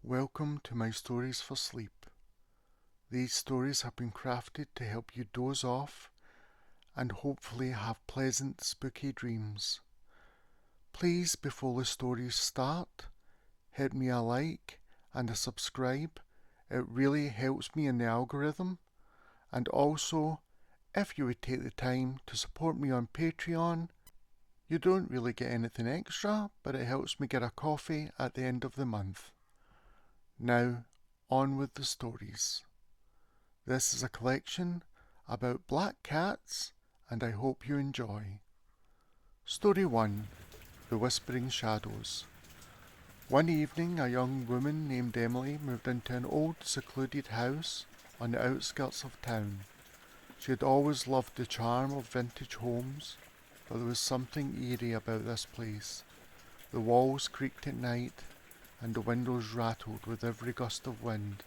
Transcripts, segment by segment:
Welcome to my stories for sleep. These stories have been crafted to help you doze off and hopefully have pleasant, spooky dreams. Please, before the stories start, hit me a like and a subscribe. It really helps me in the algorithm. And also, if you would take the time to support me on Patreon, you don't really get anything extra, but it helps me get a coffee at the end of the month. Now, on with the stories. This is a collection about black cats, and I hope you enjoy. Story 1. The Whispering Shadows. One evening, a young woman named Emily moved into an old secluded house on the outskirts of town. She had always loved the charm of vintage homes, but there was something eerie about this place. The walls creaked at night, and the windows rattled with every gust of wind.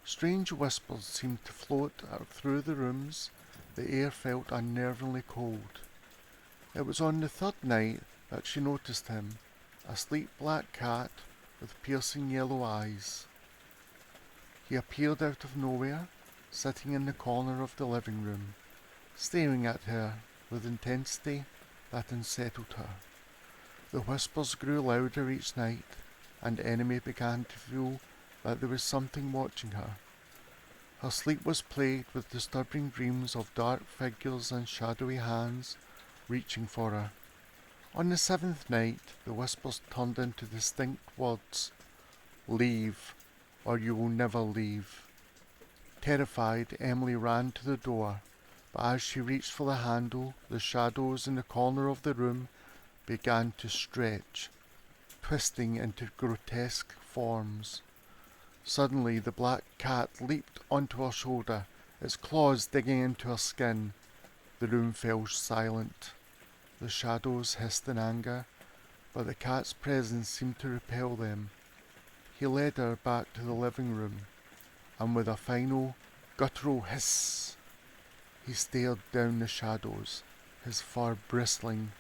Strange whispers seemed to float through the rooms. The air felt unnervingly cold. It was on the third night that she noticed him, a sleek black cat with piercing yellow eyes. He appeared out of nowhere, sitting in the corner of the living room, staring at her with intensity that unsettled her. The whispers grew louder each night, and Emily began to feel that there was something watching her. Her sleep was plagued with disturbing dreams of dark figures and shadowy hands reaching for her. On the seventh night, the whispers turned into distinct words. "Leave, or you will never leave." Terrified, Emily ran to the door, but as she reached for the handle, the shadows in the corner of the room began to stretch, twisting into grotesque forms. Suddenly the black cat leaped onto her shoulder, its claws digging into her skin. The room fell silent. The shadows hissed in anger, but the cat's presence seemed to repel them. He led her back to the living room, and with a final, guttural hiss, he stared down the shadows, his fur bristling.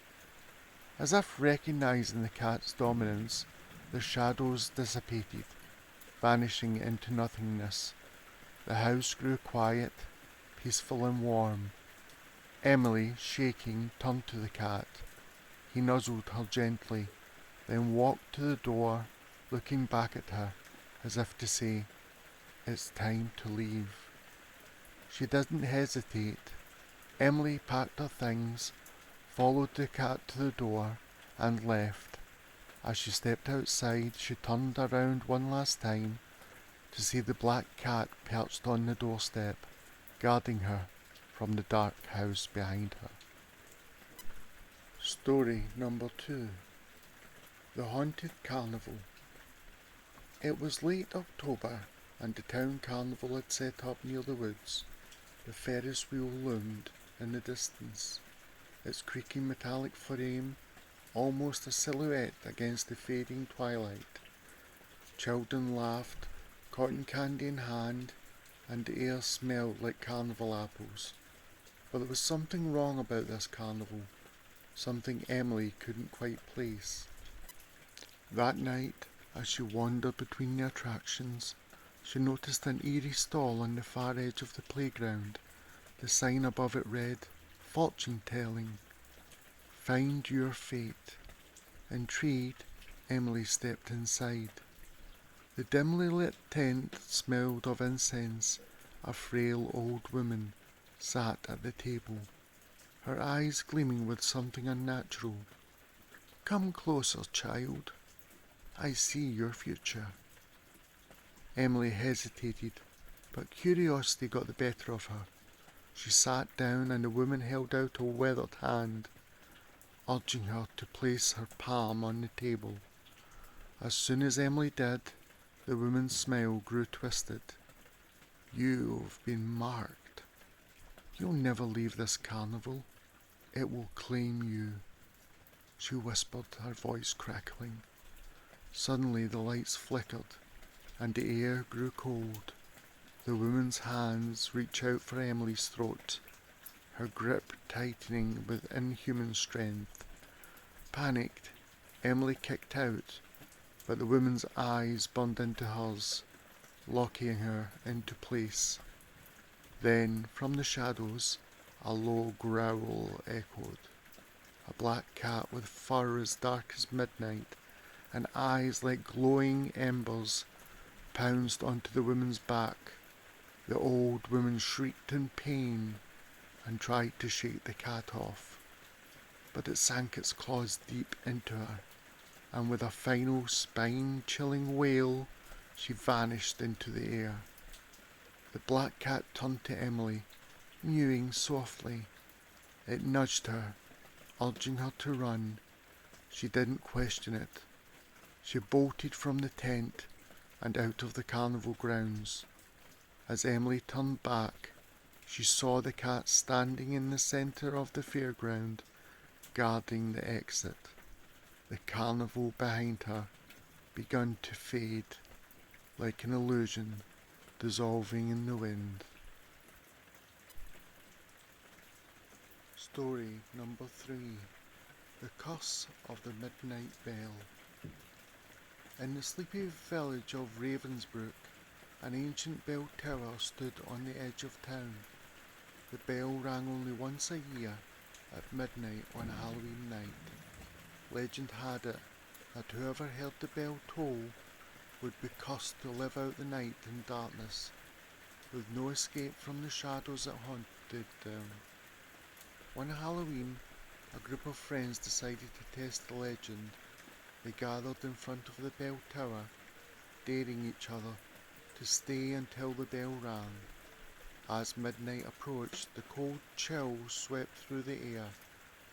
As if recognizing the cat's dominance, the shadows dissipated, vanishing into nothingness. The house grew quiet, peaceful and warm. Emily, shaking, turned to the cat. He nuzzled her gently, then walked to the door, looking back at her, as if to say, "It's time to leave." She didn't hesitate. Emily packed her things, followed the cat to the door, and left. As she stepped outside, she turned around one last time to see the black cat perched on the doorstep, guarding her from the dark house behind her. Story number 2. The Haunted Carnival. It was late October, and the town carnival had set up near the woods. The Ferris wheel loomed in the distance, its creaking metallic frame almost a silhouette against the fading twilight. Children laughed, cotton candy in hand, and the air smelled like carnival apples. But there was something wrong about this carnival, something Emily couldn't quite place. That night, as she wandered between the attractions, she noticed an eerie stall on the far edge of the playground. The sign above it read, "Fortune telling. Find your fate." Intrigued, Emily stepped inside. The dimly lit tent smelled of incense. A frail old woman sat at the table, her eyes gleaming with something unnatural. "Come closer, child. I see your future." Emily hesitated, but curiosity got the better of her. She sat down, and the woman held out a withered hand, urging her to place her palm on the table. As soon as Emily did, the woman's smile grew twisted. "You've been marked. You'll never leave this carnival. It will claim you," she whispered, her voice crackling. Suddenly the lights flickered, and the air grew cold. The woman's hands reached out for Emily's throat, her grip tightening with inhuman strength. Panicked, Emily kicked out, but the woman's eyes burned into hers, locking her into place. Then, from the shadows, a low growl echoed. A black cat with fur as dark as midnight and eyes like glowing embers pounced onto the woman's back. The old woman shrieked in pain and tried to shake the cat off, but it sank its claws deep into her, and with a final spine-chilling wail, she vanished into the air. The black cat turned to Emily, mewing softly. It nudged her, urging her to run. She didn't question it. She bolted from the tent and out of the carnival grounds. As Emily turned back, she saw the cat standing in the centre of the fairground, guarding the exit. The carnival behind her began to fade, like an illusion dissolving in the wind. Story number 3. The Curse of the Midnight Bell. In the sleepy village of Ravensbrook, an ancient bell tower stood on the edge of town. The bell rang only once a year, at midnight on Halloween night. Legend had it that whoever heard the bell toll would be cursed to live out the night in darkness, with no escape from the shadows that haunted them. One Halloween, a group of friends decided to test the legend. They gathered in front of the bell tower, daring each other to stay until the bell rang. As midnight approached, the cold chill swept through the air.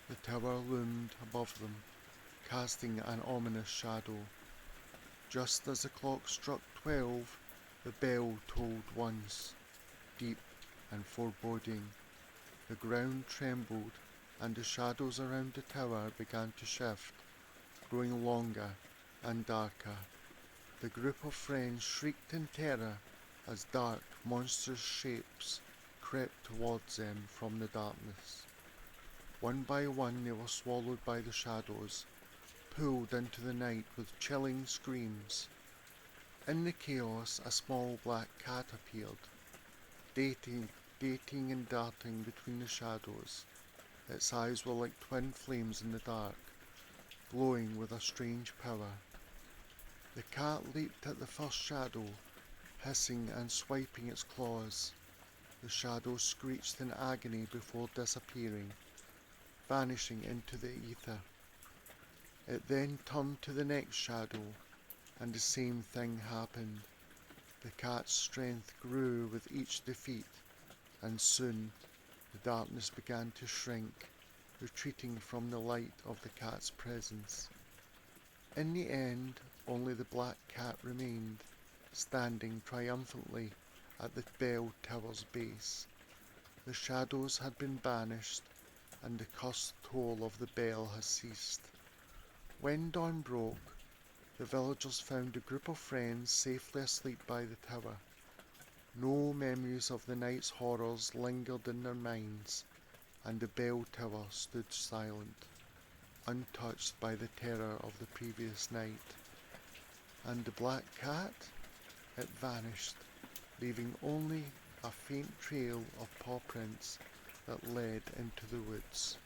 The tower loomed above them, casting an ominous shadow. Just as the clock struck 12, the bell tolled once, deep and foreboding. The ground trembled, and the shadows around the tower began to shift, growing longer and darker. The group of friends shrieked in terror as dark, monstrous shapes crept towards them from the darkness. One by one they were swallowed by the shadows, pulled into the night with chilling screams. In the chaos, a small black cat appeared, dating and darting between the shadows. Its eyes were like twin flames in the dark, glowing with a strange power. The cat leaped at the first shadow, hissing and swiping its claws. The shadow screeched in agony before disappearing, vanishing into the ether. It then turned to the next shadow, and the same thing happened. The cat's strength grew with each defeat, and soon the darkness began to shrink, retreating from the light of the cat's presence. In the end, only the black cat remained, standing triumphantly at the bell tower's base. The shadows had been banished, and the cursed toll of the bell has ceased. When dawn broke, the villagers found a group of friends safely asleep by the tower. No memories of the night's horrors lingered in their minds, and the bell tower stood silent, untouched by the terror of the previous night. And the black cat? It vanished, leaving only a faint trail of paw prints that led into the woods.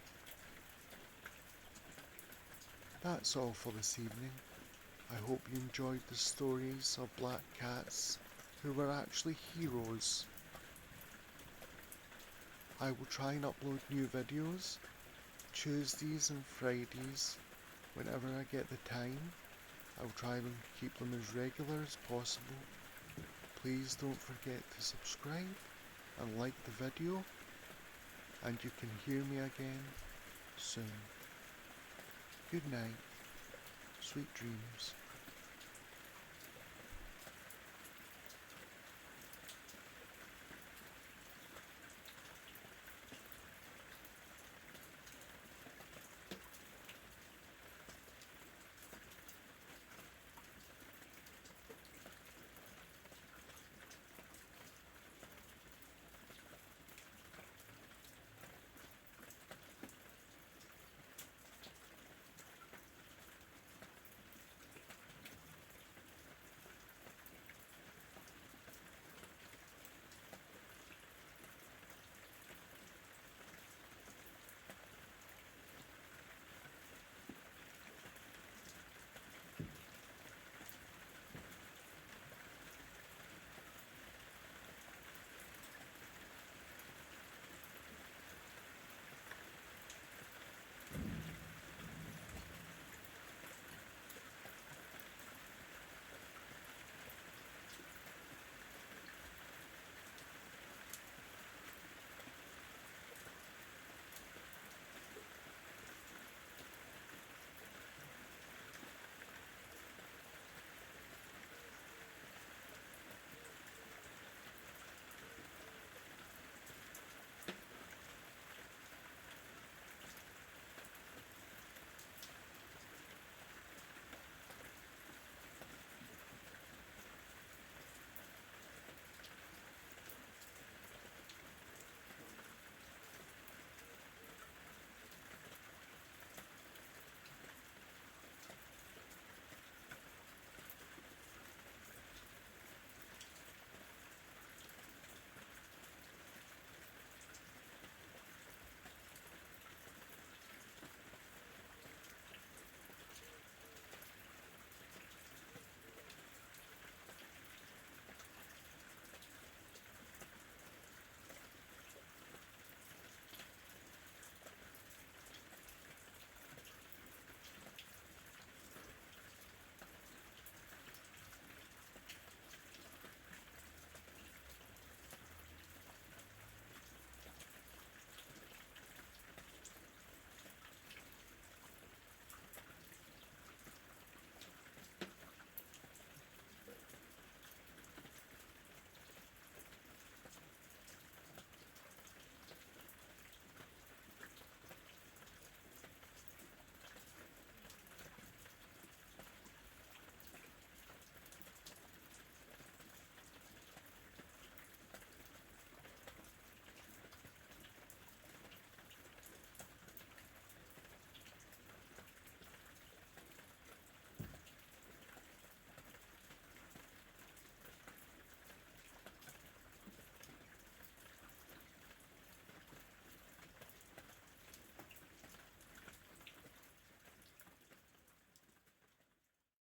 That's all for this evening. I hope you enjoyed the stories of black cats who were actually heroes. I will try and upload new videos Tuesdays and Fridays whenever I get the time. I will try and keep them as regular as possible. Please don't forget to subscribe and like the video, and you can hear me again soon. Good night, sweet dreams.